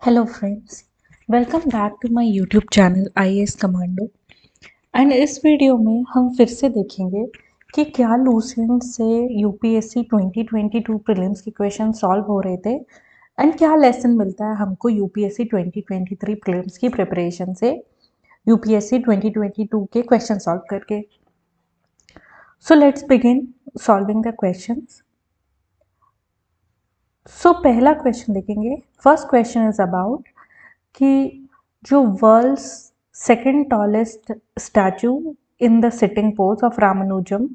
Hello friends, welcome back to my YouTube channel IAS commando. And इस video में हम फिर से देखेंगे कि क्या लूसेंट से यूपीएससी 2022 प्रीलिम्स के क्वेश्चन सॉल्व हो रहे थे एंड क्या लेसन मिलता है हमको यूपीएससी 2023 प्रीलिम्स की प्रिपरेशन से यूपीएससी 2022 के क्वेश्चन सॉल्व करके। So let's begin solving the questions. So पहला क्वेश्चन देखेंगे। फर्स्ट क्वेश्चन इज अबाउट कि जो world's second tallest statue in the sitting pose of Ramanujan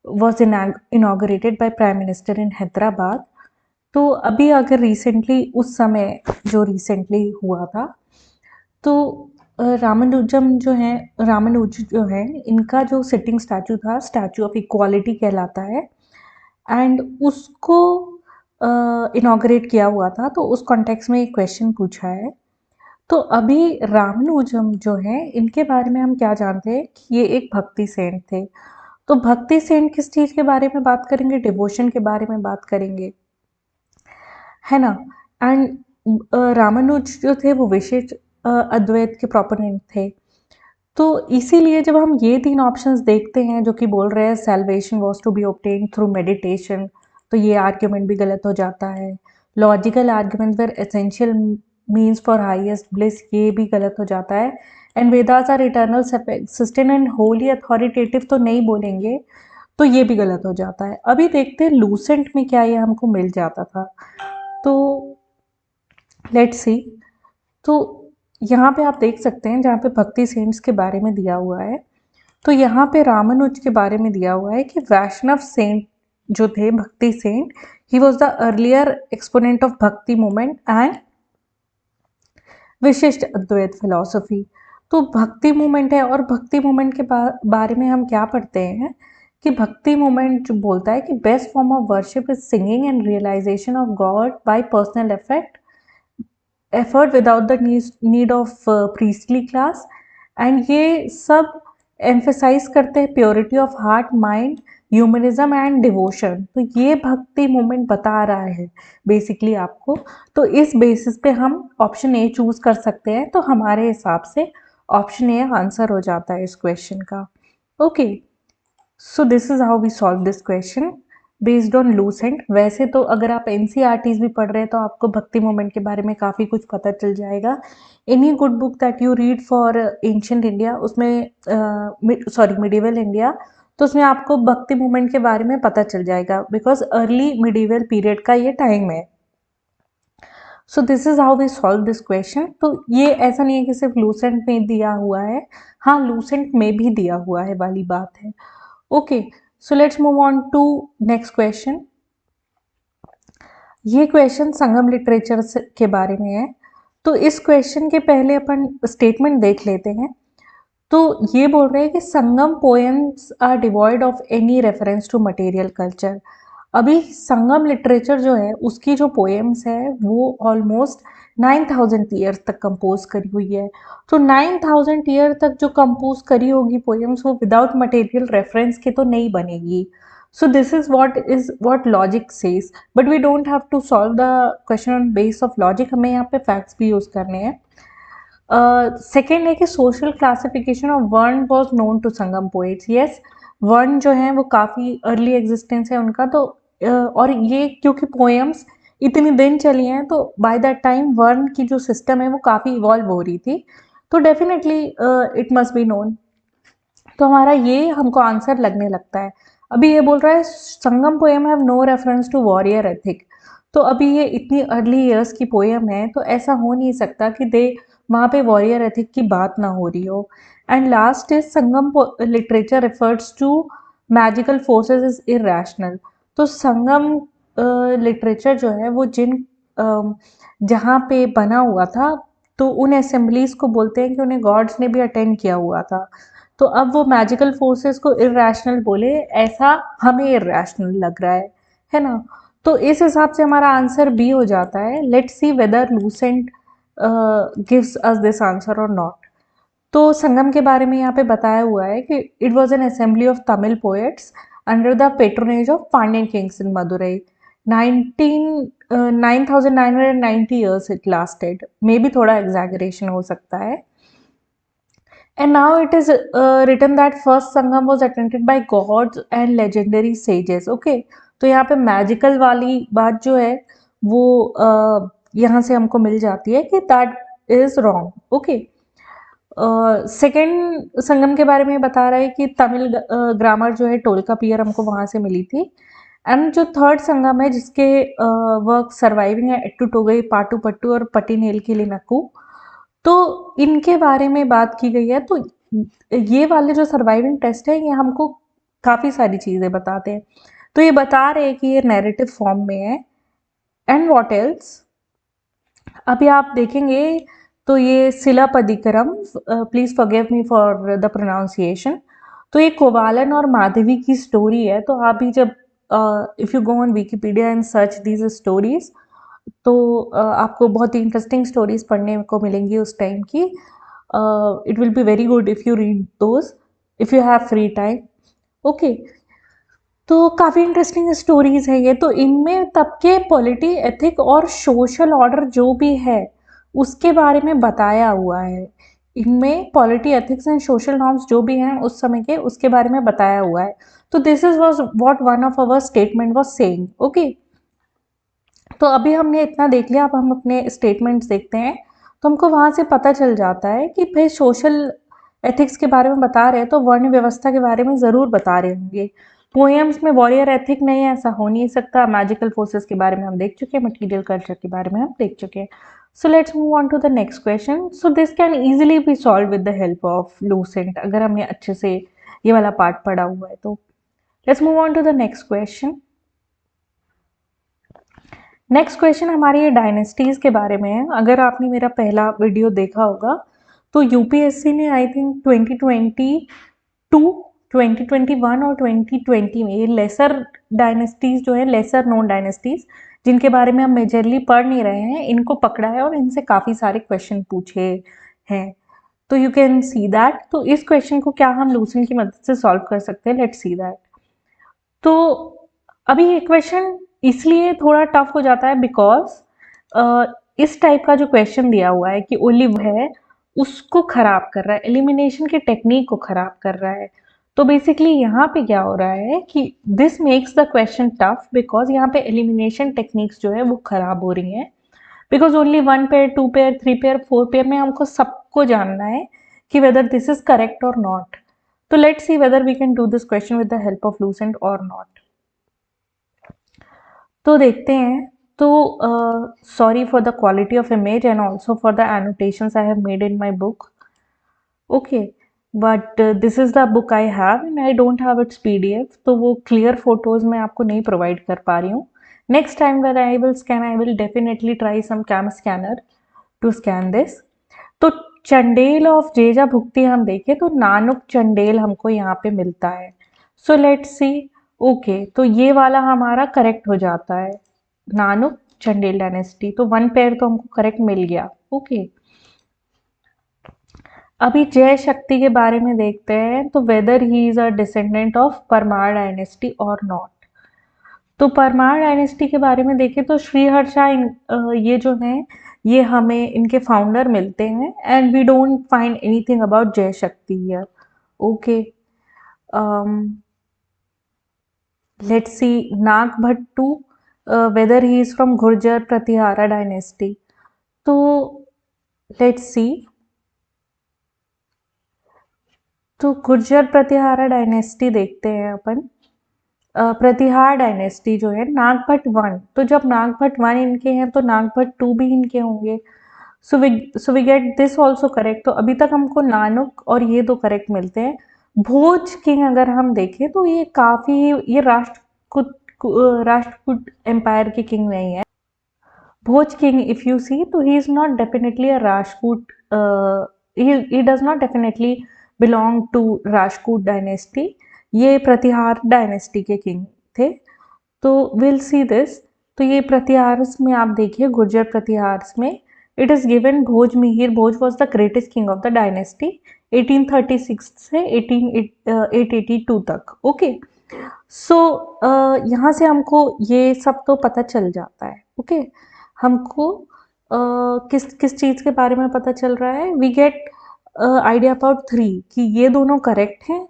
was inaugurated by prime minister in Hyderabad. तो अभी अगर रिसेंटली उस समय जो रिसेंटली हुआ था तो रामानुज जो है इनका जो सिटिंग स्टैचू था, स्टैचू ऑफ इक्वालिटी कहलाता है एंड उसको इनाग्रेट किया हुआ था। तो उस कॉन्टेक्स्ट में एक क्वेश्चन पूछा है। तो अभी रामानुजम जो है इनके बारे में हम क्या जानते हैं कि ये एक भक्ति सेंट थे। तो भक्ति सेंट किस चीज़ के बारे में बात करेंगे? डिवोशन के बारे में बात करेंगे, है ना। एंड रामानुज जो थे वो विशिष्ट अद्वैत के प्रोपोनेंट थे। तो इसीलिए जब हम ये तीन ऑप्शंस देखते हैं जो कि बोल रहे हैं salvation was to be obtain through meditation, तो ये आर्ग्यूमेंट भी गलत हो जाता है। Logical argument were essential means for highest bliss, ये भी गलत हो जाता है। And Vedas are eternal sustain and holy authoritative तो नहीं बोलेंगे, तो ये भी गलत हो जाता है। अभी देखते हैं लूसेंट में क्या ये हमको मिल जाता था। तो लेट्स सी। तो यहाँ पे आप देख सकते हैं जहाँ पे भक्ति सेंट्स के बारे में दिया हुआ है, तो यहाँ पे रामानुज के बारे में दिया हुआ है कि वैष्णव सेंट जो थे, bhakti saint, he was the earlier exponent of bhakti movement and Vishishta Advaita philosophy. तो भक्ति मूवमेंट है और भक्ति मूवमेंट के बारे में हम क्या पढ़ते हैं कि भक्ति मूवमेंट जो बोलता है कि best form of worship is singing and realisation of God by personal effort without the need of priestly class. And ये सब एम्फेसाइज करते हैं purity of heart, mind, humanism and devotion. तो ये भक्ति मूवमेंट बता रहा है बेसिकली आपको। तो इस बेसिस पे हम ऑप्शन ए चूज कर सकते हैं। तो हमारे हिसाब से ऑप्शन ए आंसर हो जाता है इस क्वेश्चन का। Okay, so this is how we solve this question based on Lucent. वैसे तो अगर आप एनसीईआरटीज भी पढ़ रहे हैं तो आपको भक्ति मूवमेंट के बारे में काफ़ी कुछ पता चल जाएगा। Any good book that you read for ancient India, उसमें मिडिवल इंडिया, तो उसमें आपको भक्ति मूवमेंट के बारे में पता चल जाएगा बिकॉज अर्ली मिडिवल पीरियड का ये टाइम है। So this is how we solve this question. तो ये ऐसा नहीं है कि सिर्फ लूसेंट में दिया हुआ है, हाँ लूसेंट में भी दिया हुआ है वाली बात है। Okay, so let's move on to next question. ये क्वेश्चन संगम लिटरेचर के बारे में है। तो इस क्वेश्चन के पहले अपन स्टेटमेंट देख लेते हैं। तो ये बोल रहे हैं कि Sangam poems are devoid of any reference to material culture. अभी संगम लिटरेचर जो है उसकी जो पोएम्स है वो ऑलमोस्ट 9000 ईयर्स तक कंपोज करी हुई है। तो 9000 ईयर तक जो कंपोज करी होगी पोएम्स वो विदाउट मटेरियल रेफरेंस के तो नहीं बनेगी। So this is what logic says, but we don't have to solve the question on base of logic, हमें यहाँ पे फैक्ट्स भी यूज करने हैं। सेकेंड है कि social classification of varna was known to Sangam poets. Yes, वर्ण जो है वो काफ़ी अर्ली एग्जिस्टेंस है उनका। तो और ये क्योंकि पोएम्स इतनी दिन चली हैं तो बाय दैट टाइम वर्ण की जो सिस्टम है वो काफ़ी इवॉल्व हो रही थी, तो definitely it must be known. तो हमारा ये हमको आंसर लगने लगता है। अभी ये बोल रहा है Sangam poem have no reference to warrior ethic. तो अभी ये इतनी अर्ली ईयर्स की पोएम है तो ऐसा हो नहीं सकता कि दे वहाँ पे वॉरियर एथिक की बात ना हो रही हो। And last is Sangam literature refers to magical forces is irrational. तो संगम लिटरेचर जो है वो जहाँ पे बना हुआ था तो उन असेंबलीज को बोलते हैं कि उन्हें गॉड्स ने भी अटेंड किया हुआ था। तो अब वो मैजिकल फोर्सेस को इरेशनल बोले, ऐसा हमें इरेशनल लग रहा है ना। तो इस हिसाब से हमारा आंसर बी हो जाता है। Let's see weather Lucent gives us this answer और नॉट। तो संगम के बारे में यहाँ पे बताया हुआ है कि it was an assembly of Tamil poets under the patronage of Pandyan kings in Madurai. 19 9,990 years it lasted, may be थोड़ा एग्जैगरेशन हो सकता है. And now it is written that first Sangam was attended by gods and legendary sages. Okay, तो यहाँ पे magical वाली बात जो है वो यहाँ से हमको मिल जाती है कि that is wrong. Okay, second Sangam के बारे में बता रहा है कि तमिल ग्रामर जो है टोलका पियर हमको वहाँ से मिली थी. एंड जो थर्ड संगम है जिसके वर्क सर्वाइविंग है एट्टू टोगई, पाटू पट्टू और पट्टीनेल के लिए नक्कू, तो इनके बारे में बात की गई है. तो ये वाले जो सर्वाइविंग टेस्ट है ये हमको काफ़ी सारी चीज़ें बताते हैं. तो ये बता रहे हैं कि ये नैरेटिव फॉर्म में है. एंड व्हाट एल्स, अभी आप देखेंगे तो ये Silappatikaram, please forgive me for the pronunciation. तो ये कोवालन और माधवी की स्टोरी है. तो आप भी जब if you go on Wikipedia and search these stories, तो आपको बहुत ही इंटरेस्टिंग स्टोरीज पढ़ने को मिलेंगी उस टाइम की. It will be very good if you read those if you have free time. Okay, तो काफ़ी इंटरेस्टिंग स्टोरीज है ये. तो इनमें तब के पॉलिटी, एथिक और सोशल ऑर्डर जो भी है उसके बारे में बताया हुआ है. इनमें polity, ethics and social norms जो भी हैं उस समय के, उसके बारे में बताया हुआ है. तो this is was what one of our statement was saying. Okay, तो अभी हमने इतना देख लिया. अब हम अपने स्टेटमेंट्स देखते हैं. तो हमको वहाँ से पता चल जाता है कि भाई सोशल एथिक्स के बारे में बता रहे हैं तो वर्ण व्यवस्था के बारे में ज़रूर बता रहे होंगे. पोएम्स में वॉरियर एथिक नहीं है, ऐसा हो नहीं सकता. मैजिकल फोर्सेस के बारे में हम देख चुके हैं, मटीरियल कल्चर के बारे में हम देख चुके हैं. So let's move on to the next question. So this can easily be solve with the help of Lucent, अगर हमने अच्छे से ये वाला पार्ट पढ़ा हुआ है. तो let's move on to the next question. Next question हमारी ये डायनेस्टीज़ के बारे में है. अगर आपने मेरा पहला वीडियो देखा होगा तो यूपीएससी ने आई थिंक 2022, 2021 और 2020 में ये लेसर डायनेस्टीज़ जो है, लेसर नोन डायनेस्टीज़ जिनके बारे में हम मेजरली पढ़ नहीं रहे हैं, इनको पकड़ा है और इनसे काफ़ी सारे क्वेश्चन पूछे हैं. तो यू कैन सी दैट. तो इस क्वेश्चन को क्या हम लूसेंट की मदद से सॉल्व कर सकते हैं, लेट्स सी दैट. तो अभी ये क्वेश्चन इसलिए थोड़ा टफ हो जाता है बिकॉज इस टाइप का जो क्वेश्चन दिया हुआ है कि ओलिव है उसको खराब कर रहा है, एलिमिनेशन की टेक्निक को खराब कर रहा है. तो बेसिकली यहाँ पे क्या हो रहा है कि this makes the question tough because यहाँ पे एलिमिनेशन टेक्निक्स जो है वो खराब हो रही हैं. Because only 1 pair, 2 pair, 3 pair, 4 pair में हमको सबको जानना है कि वेदर दिस इज करेक्ट और नॉट. तो let's see whether we can do this question with the help of Lucent और नॉट. तो देखते हैं. तो sorry for the quality of image and also for the annotations I have made in my book. Okay, but this is the book I have and I don't have it's PDF. तो वो clear photos मैं आपको नहीं provide कर पा रही हूँ. Next time when I will scan, I will definitely try some CamScanner to scan this. तो चंडेल ऑफ जेजा भुक्ति हम देखें तो नानुक चंडेल हमको यहाँ पे मिलता है. सो लेट्स सी. ओके, तो ये वाला हमारा करेक्ट हो जाता है, नानुक चंडेल डायनेस्टी. तो 1 पेयर तो हमको करेक्ट मिल गया. ओके, अभी जय शक्ति के बारे में देखते हैं. तो weather he is a descendant of Parmar dynasty और नॉट. तो परमार डायनेस्टी के बारे में देखें तो श्रीहर्षा ये जो हैं ये हमें इनके फाउंडर मिलते हैं. And we don't find anything about Jay Shakti here. Okay, let's see Nagbhattu, whether he is from Gurjar Pratihara dynasty. तो let's see. तो गुर्जर प्रतिहारा डायनेस्टी देखते हैं अपन. प्रतिहार डायनेस्टी जो है नागभट्ट 1, तो जब नागभट्ट 1 इनके हैं तो नागभट्ट 2 भी इनके होंगे. So we get this also correct. तो अभी तक हमको नानुक और ये 2 करेक्ट मिलते हैं. भोज किंग अगर हम देखें तो ये काफ़ी, ये राष्ट्रकूट एम्पायर के किंग नहीं है. भोज किंग इफ यू सी तो he is not definitely a Rajput, he does not definitely belong to Rajput dynasty. ये प्रतिहार डायनेस्टी के किंग थे. तो विल सी दिस. तो ये प्रतिहार्स में आप देखिए, गुर्जर प्रतिहार्स में it is given Bhoj Mihir. Bhoj was the greatest king of the dynasty 1836 से 882 तक. ओके, सो यहाँ से हमको ये सब तो पता चल जाता है. ओके। हमको किस किस चीज़ के बारे में पता चल रहा है, वी गेट आइडिया अबाउट 3 कि ये दोनों करेक्ट हैं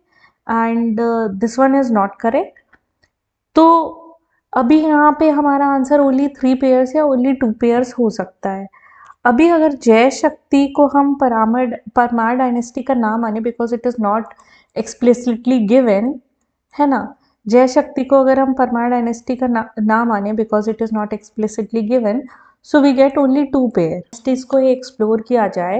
and this one is not correct. तो अभी यहाँ पे हमारा आंसर ओनली 3 पेयर्स या ओनली 2 पेयर्स हो सकता है। अभी अगर जय शक्ति को हम परमार डायनेस्टी का नाम माने, because it is not explicitly given, है ना। जय शक्ति को अगर हम परमार डायनेस्टी का नाम माने because it is not explicitly given, so we get only 2 pair. Dynasties को ये एक्सप्लोर किया जाए,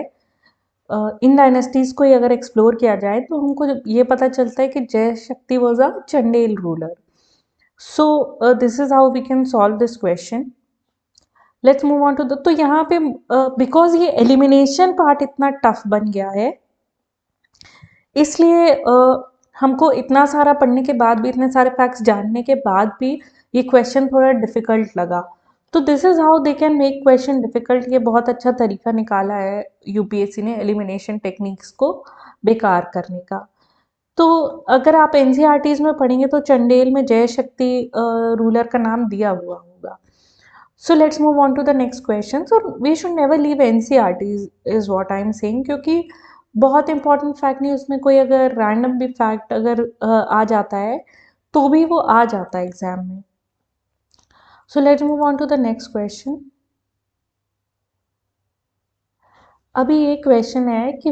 इन डायनेस्टीज को ये अगर एक्सप्लोर किया जाए तो हमको ये पता चलता है कि Jay Shakti was a Chandel ruler. So this is how we can solve this question. Let's move on to the, तो यहाँ पे बिकॉज ये एलिमिनेशन पार्ट इतना टफ बन गया है, इसलिए हमको इतना सारा पढ़ने के बाद भी, इतने सारे फैक्ट्स जानने के बाद भी ये क्वेश्चन थोड़ा डिफिकल्ट लगा। तो this is how they can make question difficult. ये बहुत अच्छा तरीका निकाला है यूपीएससी ने एलिमिनेशन टेक्निक्स को बेकार करने का। तो अगर आप एनसीईआरटीज में पढ़ेंगे तो चंडेल में जय शक्ति रूलर का नाम दिया हुआ होगा। So let's move on to the next question. So we should never leave NCERT is what I am saying, क्योंकि बहुत इंपॉर्टेंट फैक्ट नहीं, उसमें कोई अगर रैंडम भी फैक्ट अगर आ जाता है तो भी वो आ जाता है एग्जाम में। So let's move on to the next question. अभी ये क्वेश्चन है कि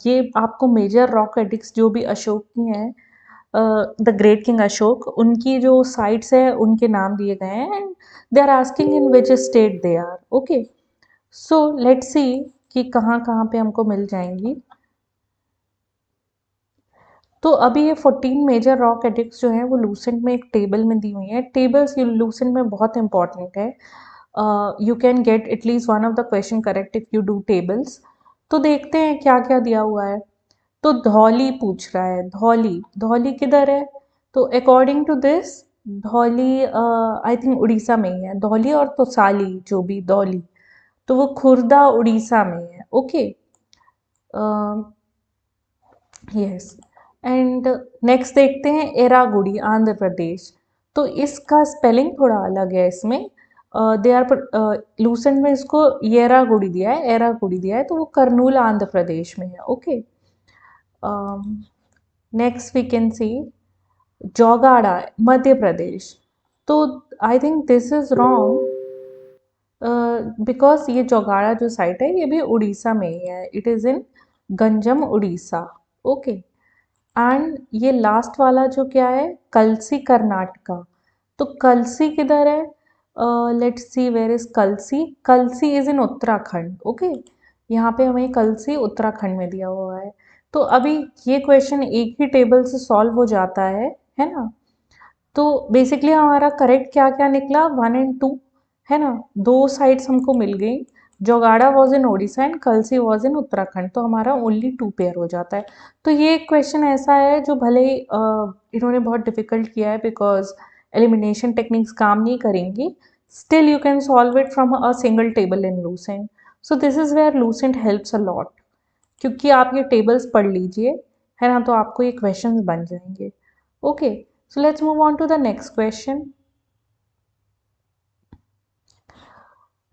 ये आपको मेजर रॉक एडिक्ट्स जो भी अशोक की हैं, द ग्रेट किंग अशोक, उनकी जो साइट्स है उनके नाम दिए गए हैं and they are asking in which state they are. Okay, so let's see कि कहाँ कहाँ पे हमको मिल जाएंगी। तो अभी ये 14 मेजर रॉक एडिक्ट्स जो हैं वो लूसेंट में एक टेबल में दी हुई हैं। टेबल्स लूसेंट में बहुत इंपॉर्टेंट है। You can get at least one of the question correct if you do tables. तो देखते हैं क्या क्या दिया हुआ है। तो धौली पूछ रहा है, धौली, धौली किधर है? तो according to this Dhauli I think Orissa में ही है। धौली और तोसाली, जो भी धौली, तो वो खुर्दा उड़ीसा में है। Okay, yes. एंड नेक्स्ट देखते हैं एरागुड़ी, आंध्र प्रदेश। तो इसका स्पेलिंग थोड़ा अलग है इसमें। दे आर लूसेंट में इसको येरागुड़ी दिया है, एरागुड़ी दिया है, तो वो करनूल आंध्र प्रदेश में है। Okay, next we can see Jaugada, Madhya Pradesh. तो I think this is wrong because ये जोगाड़ा जो साइट है ये भी उड़ीसा में ही है। It is in Ganjam Orissa. Okay, and ये लास्ट वाला जो क्या है, कलसी कर्नाटका। तो कलसी किधर है? Let's see where is Kalsi. Kalsi is in Uttarakhand. Okay, यहाँ पे हमें कलसी उत्तराखंड में दिया हुआ है। तो अभी ये क्वेश्चन एक ही टेबल से सॉल्व हो जाता है ना। तो बेसिकली हमारा करेक्ट क्या क्या निकला, 1 and 2, है ना। दो साइड्स हमको मिल गई। Jaugada was in Odisha and Kalsi was in Uttarakhand, तो हमारा ओनली 2 पेयर हो जाता है। तो ये क्वेश्चन ऐसा है जो भले ही इन्होंने बहुत डिफिकल्ट किया है बिकॉज एलिमिनेशन टेक्निक्स काम नहीं करेंगी, still you can solve it from a single table in Lucent. So this is where Lucent helps a lot, क्योंकि आप ये टेबल्स पढ़ लीजिए, है ना, तो आपको ये क्वेश्चंस बन जाएंगे। Okay, so let's move on to the next question.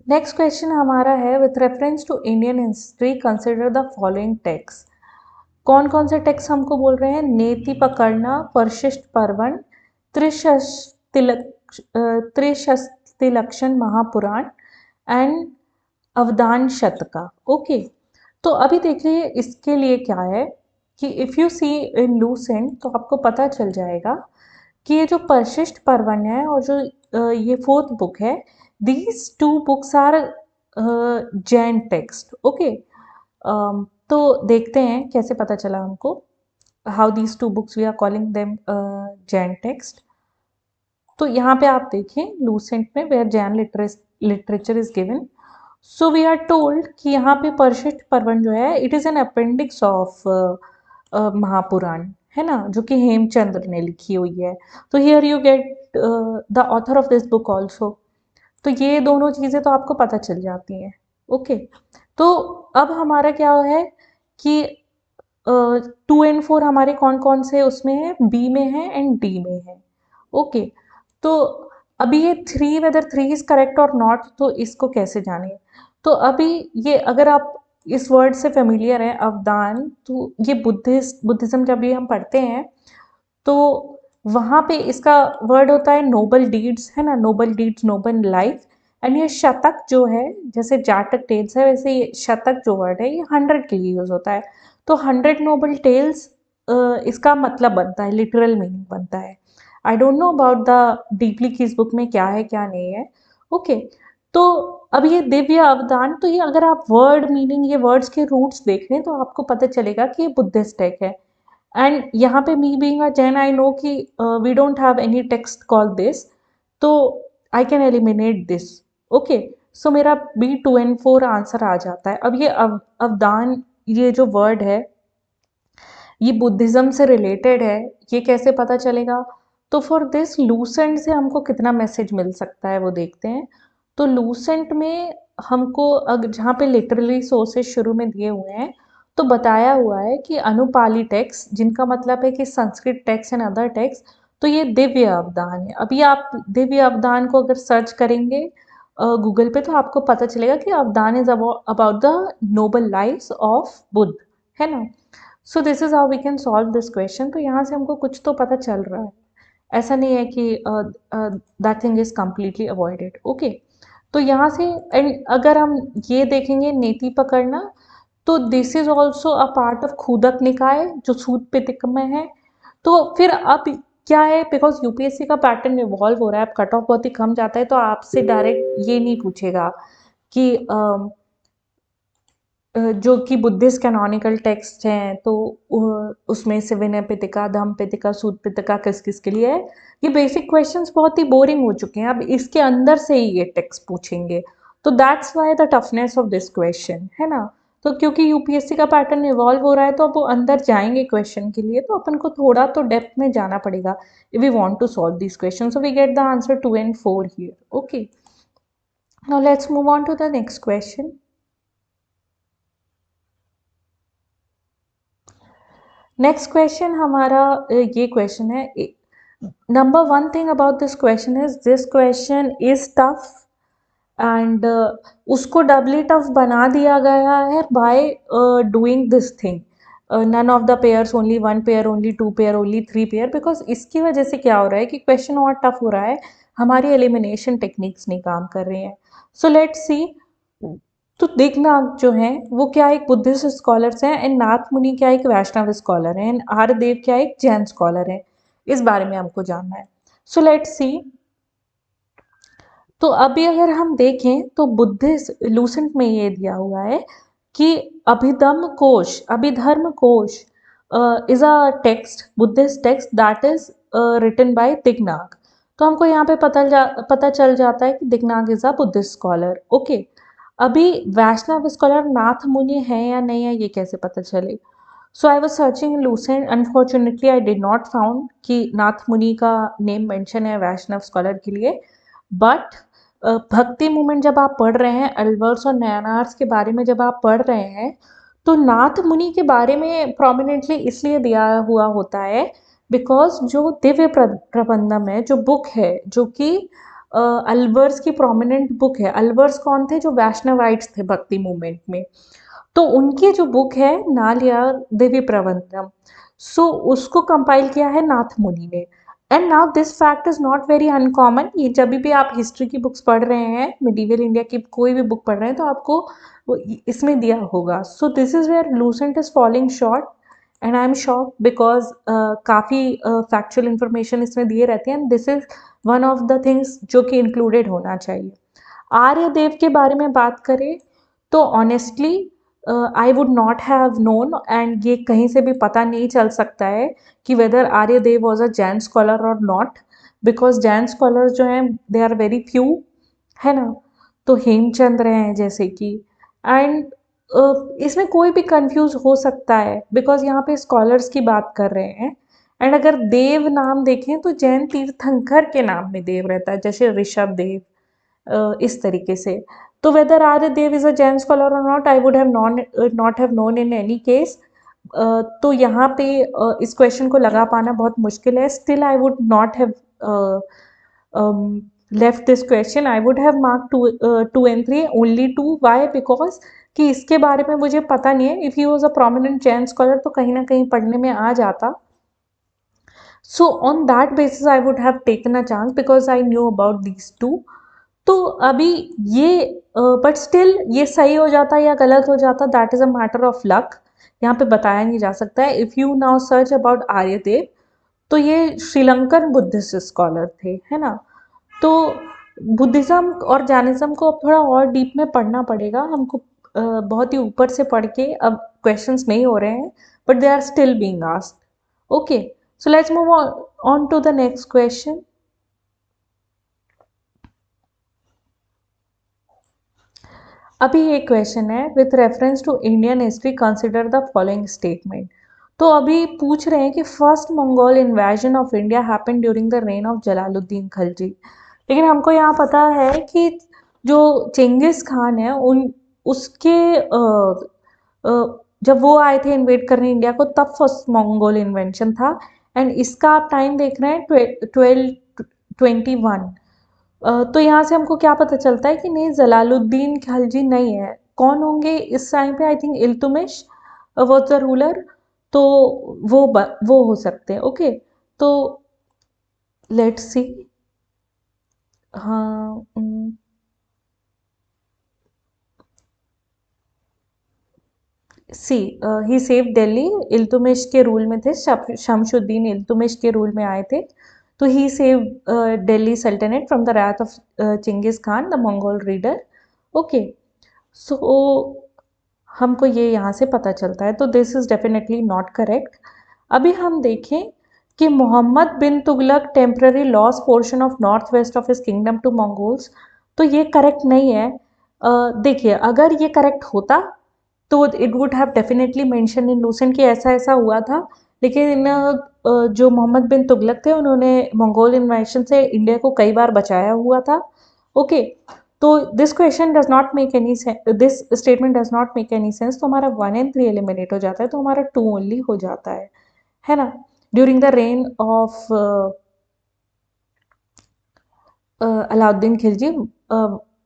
Next question हमारा है with reference to Indian history consider the following text. कौन कौन से टेक्स्ट हमको बोल रहे हैं? नेति पकड़ना, परशिष्ट पर्वन, त्रिशस्तिलक्षण महापुराण एंड अवदान शतका। ओके, तो अभी देखिए इसके लिए क्या है कि if you see in Lucent तो आपको पता चल जाएगा कि ये जो परशिष्ट पर्वन है और जो ये 4th बुक है, these 2 books are Jain text. Okay, तो देखते हैं कैसे पता चला हमको, how these 2 books we are calling them Jain text. तो यहाँ पे आप देखिए लूसेंट में where Jain literature is given, so we are told कि यहाँ पे परशिष्ट पर्वन जो है it is an appendix of Mahapurana, है ना, जो कि हेमचंद्र ने लिखी हुई है। तो here you get the author of this book also. तो ये दोनों चीज़ें तो आपको पता चल जाती हैं। ओके, तो अब हमारा क्या है कि 2 and 4 हमारे कौन कौन से उसमें है, बी में है एंड डी में है। ओके, तो अभी ये 3 वेदर 3 इज करेक्ट और नॉट, तो इसको कैसे जाने? तो अभी ये अगर आप इस वर्ड से फेमिलियर हैं अवदान, तो ये बुद्धिज्म जब भी हम पढ़ते हैं तो वहाँ पे इसका वर्ड होता है नोबल डीड्स, है ना, noble deeds noble life. And ये शतक जो है, जैसे जाटक टेल्स है वैसे ये शतक जो वर्ड है ये 100 के लिए यूज होता है। तो 100 नोबल टेल्स इसका मतलब बनता है, लिटरल मीनिंग बनता है। I don't know about the deeply की इस बुक में क्या है क्या नहीं है। ओके, तो अब ये दिव्य अवदान, तो ये अगर आप वर्ड मीनिंग, ये वर्ड्स के रूट्स देख रहे हैं तो आपको पता चलेगा कि ये बुद्धिस्ट टेक है। एंड यहाँ पे me being a Jain I know कि we don't have any text call this, तो I can eliminate this. Okay, so मेरा B2 and 4 आंसर आ जाता है। अब ये अवदान, ये जो वर्ड है ये बुद्धिज्म से रिलेटेड है, ये कैसे पता चलेगा? तो फॉर दिस लूसेंट से हमको कितना मैसेज मिल सकता है वो देखते हैं। तो लूसेंट में हमको अगर जहाँ पे लिटरली सोर्सेज शुरू में दिए हुए हैं तो बताया हुआ है कि अनुपाली टेक्स्ट, जिनका मतलब है कि Sanskrit text and other text, तो ये दिव्य अवदान है। अभी आप दिव्य अवदान को अगर सर्च करेंगे गूगल पे तो आपको पता चलेगा कि Avadana is about the noble lives of Buddha, है ना। So this is how we can solve this question. तो यहाँ से हमको कुछ तो पता चल रहा है, ऐसा नहीं है कि that thing is completely avoided. Okay, तो यहाँ से एंड अगर हम ये देखेंगे नेति पकड़ना, तो this is also a part of Khuddaka Nikaya जो सूत पिटक में है। तो फिर अब क्या है, बिकॉज यूपीएससी का पैटर्न इवॉल्व हो रहा है, अब कट ऑफ बहुत ही कम जाता है, तो आपसे डायरेक्ट ये नहीं पूछेगा कि जो कि बुद्धिस्ट कैनोनिकल टेक्स्ट हैं तो उसमें से विनय पिटका, धम्म पिटका, सूत पिटका किस किस के लिए है। ये बेसिक क्वेश्चंस बहुत ही बोरिंग हो चुके हैं, अब इसके अंदर से ही ये टेक्स्ट पूछेंगे, तो that's why the toughness of this question, है ना। तो क्योंकि यूपीएससी का पैटर्न इवॉल्व हो रहा है तो अब वो अंदर जाएंगे क्वेश्चन के लिए, तो अपन को थोड़ा तो डेप्थ में जाना पड़ेगा if we want to solve this question. So we get the answer 2 and 4 here. Okay, now let's move on to the next question. Next question हमारा ये क्वेश्चन है। Number 1 thing about this question is this question is tough and उसको doubly tough बना दिया गया है by doing this thing, none of the pairs, only 1 pair, only 2 pair, only 3 pair. Because इसकी वजह से क्या हो रहा है कि क्वेश्चन और टफ हो रहा है, हमारी एलिमिनेशन टेक्निक्स नहीं काम कर रही हैं। सो लेट्स सी। तो दिग्नाग जो हैं वो क्या एक बुद्धिस्ट स्कॉलर्स हैं, एंड नाथ मुनि क्या एक वैष्णव स्कॉलर हैं, एंड आर्यदेव क्या एक जैन स्कॉलर हैं। इस बारे में हमको जानना है। सो लेट्स सी। तो अभी अगर हम देखें तो बुद्धिस्ट लूसेंट में ये दिया हुआ है कि Abhidharma Kosha is a text, Buddhist text that is written by Dignaga. तो हमको यहाँ पे पता चल जाता है कि Dignaga is a Buddhist scholar. Okay, अभी वैष्णव स्कॉलर नाथ मुनि है या नहीं है ये कैसे पता चले? So I was searching in Lucent, unfortunately I did not found कि नाथ मुनि का नेम मेंशन है वैष्णव स्कॉलर के लिए। बट भक्ति मूवमेंट जब आप पढ़ रहे हैं, अल्वर्स और नयनार्स के बारे में जब आप पढ़ रहे हैं, तो नाथ मुनि के बारे में प्रोमिनेंटली इसलिए दिया हुआ होता है बिकॉज जो दिव्य प्रबंधम है, जो बुक है, जो कि अल्वर्स की प्रोमिनेंट बुक है। अल्वर्स कौन थे? जो वैष्णवाइट्स थे भक्ति मूवमेंट में। तो उनकी जो बुक है नालयार देवी प्रबंधम, सो उसको कंपाइल किया है नाथ मुनि ने। And now this fact is not very uncommon. ये जब भी आप हिस्ट्री की बुक्स पढ़ रहे हैं, मिडीवल इंडिया की कोई भी बुक पढ़ रहे हैं, तो आपको इसमें दिया होगा। So this is where Lucent is falling short, and I am shock because काफ़ी फैक्चुअल इंफॉर्मेशन इसमें दिए रहते हैं, and this is one of the things जो कि इंक्लूडेड होना चाहिए। आर्यदेव के बारे में बात करें तो honestly I would not have known, and ये कहीं से भी पता नहीं चल सकता है कि whether Aryadev was a Jain scholar और नॉट, बिकॉज जैन स्कॉलर जो हैं दे आर वेरी फ्यू, है ना। तो हेमचंद्र हैं जैसे कि, एंड इसमें कोई भी कंफ्यूज हो सकता है बिकॉज यहाँ पे स्कॉलर्स की बात कर रहे हैं। एंड अगर देव नाम देखें तो जैन तीर्थंकर के नाम में देव रहता है, जैसे ऋषभ देव, इस तरीके से। तो whether Aryadeva is a Jain scholar और not, I would have not have known in any case. तो यहाँ पे इस क्वेश्चन को लगा पाना बहुत मुश्किल है। Still I would not have left this question, I would have marked 2 and 3, only 2. Why? Because कि इसके बारे में मुझे पता नहीं है. If he was a prominent Jain scholar तो कहीं ना कहीं पढ़ने में आ जाता. So on that basis I would have taken a chance because I knew about these two. तो अभी ये बट स्टिल ये सही हो जाता या गलत हो जाता, that is a matter of luck. यहाँ पे बताया नहीं जा सकता है. If you now search about Aryadev, तो ये श्रीलंकन बुद्धिस्ट स्कॉलर थे, है ना. तो बुद्धिज्म और जैनिज्म को अब थोड़ा और डीप में पढ़ना पड़ेगा हमको. बहुत ही ऊपर से पढ़ के अब क्वेश्चंस नहीं हो रहे हैं, but they are still being asked. Okay, so let's move on to the next question. अभी एक क्वेश्चन है, with reference to Indian history consider the following statement. तो अभी पूछ रहे हैं कि first Mongol invasion of India happened during the reign of Jalaluddin Khilji. लेकिन हमको यहाँ पता है कि जो चेंगिस खान है उसके जब वो आए थे इन्वेड करने इंडिया को, तब फर्स्ट मंगोल इन्वेंशन था. एंड इसका आप टाइम देख रहे हैं 1221. तो यहाँ से हमको क्या पता चलता है कि नहीं, जलालुद्दीन खिलजी नहीं है. कौन होंगे इस टाइम पे? I think Iltutmish was the ruler. तो वो हो सकते हैं. ओके, तो लेट्स सी. हाँ, सी ही सेव दिल्ली. इल्तुमिश के रूल में थे, शमशुद्दीन इल्तुमिश के रूल में आए थे. तो ही save Delhi Sultanate from the wrath of Chingis Khan the Mongol reader. Okay, so हमको ये यहाँ से पता चलता है. तो this is definitely not correct. अभी हम देखें कि Mohammad bin Tughlaq temporary loss portion of north west of his kingdom to Mongols. तो ये करेक्ट नहीं है. देखिए, अगर ये करेक्ट होता तो it would have definitely mention in Lucent कि ऐसा ऐसा हुआ था. लेकिन जो मोहम्मद बिन तुगलक थे उन्होंने मंगोल इन्वेशन से इंडिया को कई बार बचाया हुआ था. ओके, तो this question does not make any sense, this statement does not make any sense. तो हमारा 1 and 3 एलिमिनेट हो जाता है, तो हमारा 2 ओनली हो जाता है ना. During the reign of Alauddin Khilji,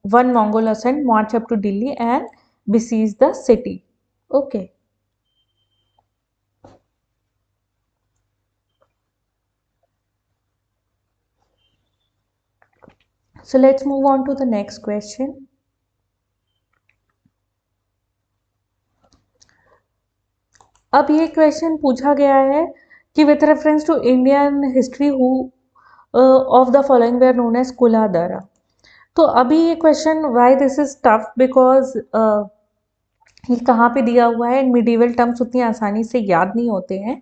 one Mongol ascent march up to Delhi and besiege the city. Okay. So let's move on to the next question. अब ये क्वेश्चन पूछा गया है कि with reference to Indian history who of the following were known as कुलादरा. तो अभी ये question why this is tough, because ये कहाँ पे दिया हुआ है. मिडीवल टर्म्स उतनी आसानी से याद नहीं होते हैं.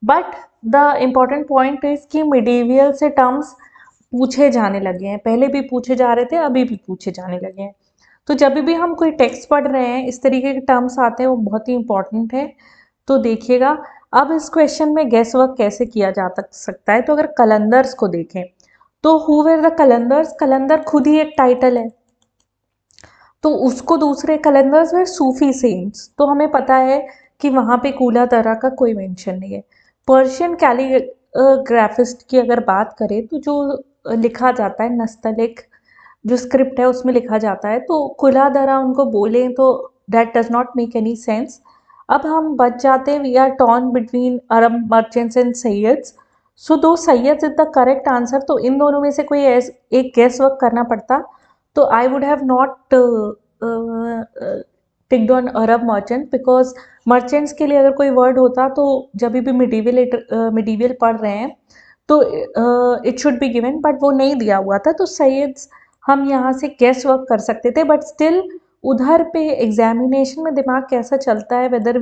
But the important point is कि मिडीवियल से टर्म्स पूछे जाने लगे हैं. पहले भी पूछे जा रहे थे, अभी भी पूछे जाने लगे हैं. तो जब भी हम कोई टेक्स्ट पढ़ रहे हैं, इस तरीके के टर्म्स आते हैं, वो बहुत ही इंपॉर्टेंट है. तो देखिएगा, अब इस क्वेश्चन में गेस वर्क कैसे किया जा सकता है. तो अगर कलंदर्स को देखें, तो हु वेर द कलंदर्स. कलंदर खुद ही एक टाइटल है, तो उसको दूसरे कलंदर्स वेर सूफी सेंट्स. तो हमें पता है कि वहाँ पे कूलादरा का कोई मेंशन नहीं है. पर्शियन कैलीग्राफिस्ट की अगर बात करें, तो जो लिखा जाता है नस्तलिक जो स्क्रिप्ट है उसमें लिखा जाता है, तो कुलादरा उनको बोले तो that does not make any sense. अब हम बच जाते हैं, we are torn between Arab merchants and Sayyids. So though Sayyids is the correct answer. तो इन दोनों में से कोई एक गेस वर्क करना पड़ता. तो आई would have not ticked on Arab merchant, because merchants के लिए अगर कोई वर्ड होता तो जब भी मिडीवियल पढ़ रहे हैं तो it should be given, but वो नहीं दिया हुआ था. तो सैयद्स हम यहाँ से गेस वर्क कर सकते थे. बट स्टिल उधर पे एग्जामिनेशन में दिमाग कैसा चलता है, whether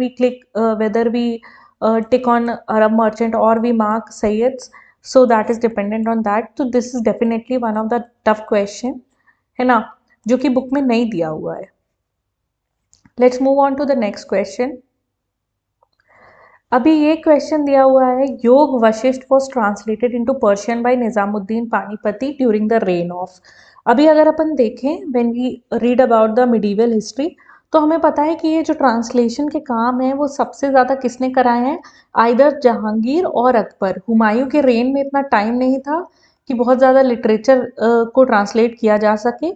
we tick on Arab merchant और we mark Sayyids, so that is dependent on that. तो this is definitely one of the tough question, है ना, जो कि बुक में नहीं दिया हुआ है. Let's move on to the next question. अभी ये क्वेश्चन दिया हुआ है, Yoga Vashishtha was translated into Persian by Nizamuddin Panipati during the reign of. अभी अगर अपन देखें, when we read about the medieval history, तो हमें पता है कि ये जो ट्रांसलेशन के काम है वो सबसे ज़्यादा किसने कराए हैं, आइदर जहांगीर और अकबर. हुमायूं के रेन में इतना टाइम नहीं था कि बहुत ज़्यादा लिटरेचर को ट्रांसलेट किया जा सके।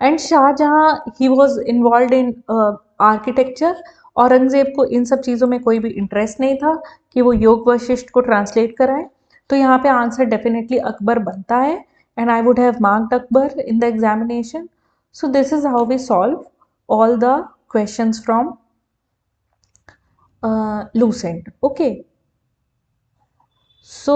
एंड शाहजहाँ ही was involve in architecture. Aurangzeb को इन सब चीज़ों में कोई भी इंटरेस्ट नहीं था कि वो योग वशिष्ठ को ट्रांसलेट कराएं। तो यहाँ पे आंसर डेफिनेटली अकबर बनता है, and I would have marked Akbar in the examination. So this is how we solve all the questions from Lucent. Okay. So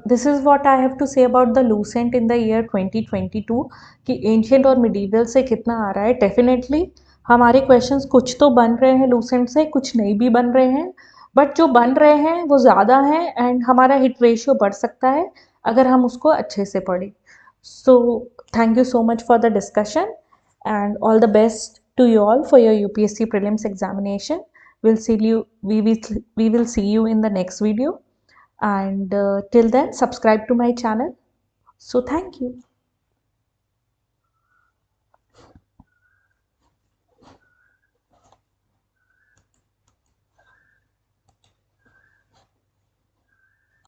this is what I have to say about the Lucent in the year 2022 कि ancient और medieval से कितना आ रहा है. Definitely हमारे questions कुछ तो बन रहे हैं लूसेंट से, कुछ नहीं भी बन रहे हैं, बट जो बन रहे हैं वो ज़्यादा हैं एंड हमारा हिट रेशियो बढ़ सकता है अगर हम उसको अच्छे से पढ़ें. So thank you so much for the discussion and all the best to you all for your UPSC prelims examination. We will see you in the next video, and till then subscribe to my channel. So thank you.